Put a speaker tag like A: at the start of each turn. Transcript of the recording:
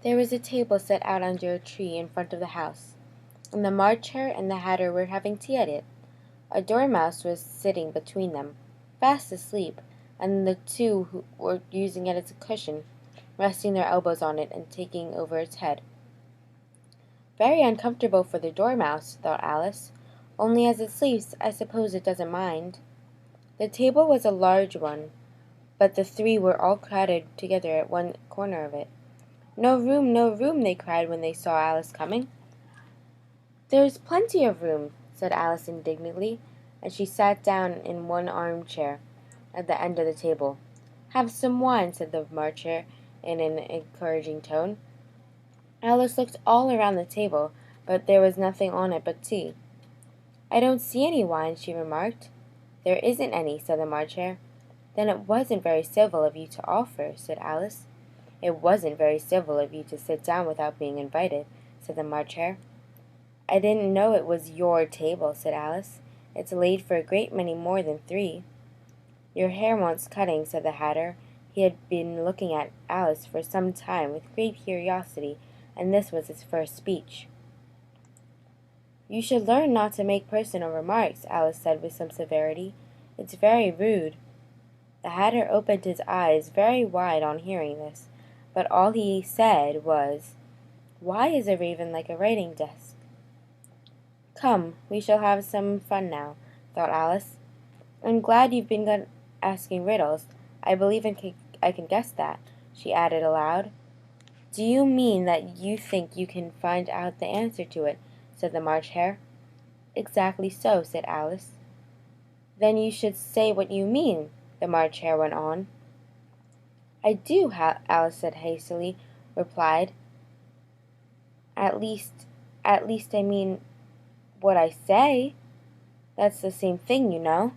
A: There was a table set out under a tree in front of the house, and the March Hare and the Hatter were having tea at it. A dormouse was sitting between them, fast asleep, and the two were using it as a cushion, resting their elbows on it and taking over its head. Very uncomfortable for the dormouse, thought Alice. Only as it sleeps, I suppose it doesn't mind. The table was a large one, but the three were all crowded together at one corner of it. No room, no room, they cried when they saw Alice coming. There's plenty of room, said Alice indignantly, and she sat down in one armchair at the end of the table. Have some wine, said the March Hare in an encouraging tone. Alice looked all around the table, but there was nothing on it but tea. I don't see any wine, she remarked. There isn't any, said the March Hare. Then it wasn't very civil of you to offer, said Alice. It wasn't very civil of you to sit down without being invited, said the March Hare. I didn't know it was your table, said Alice. It's laid for a great many more than three. Your hair wants cutting, said the Hatter. He had been looking at Alice for some time with great curiosity, and this was his first speech. You should learn not to make personal remarks, Alice said with some severity. It's very rude. The Hatter opened his eyes very wide on hearing this, but all he said was, Why is a raven like a writing desk? Come, we shall have some fun now, thought Alice. I'm glad you've been asking riddles. I believe I can guess that, she added aloud. Do you mean that you think you can find out the answer to it? Said the March Hare. Exactly so, said Alice. Then you should say what you mean, the March Hare went on. I do, Alice said hastily, replied. At least I mean what I say. That's the same thing, you know.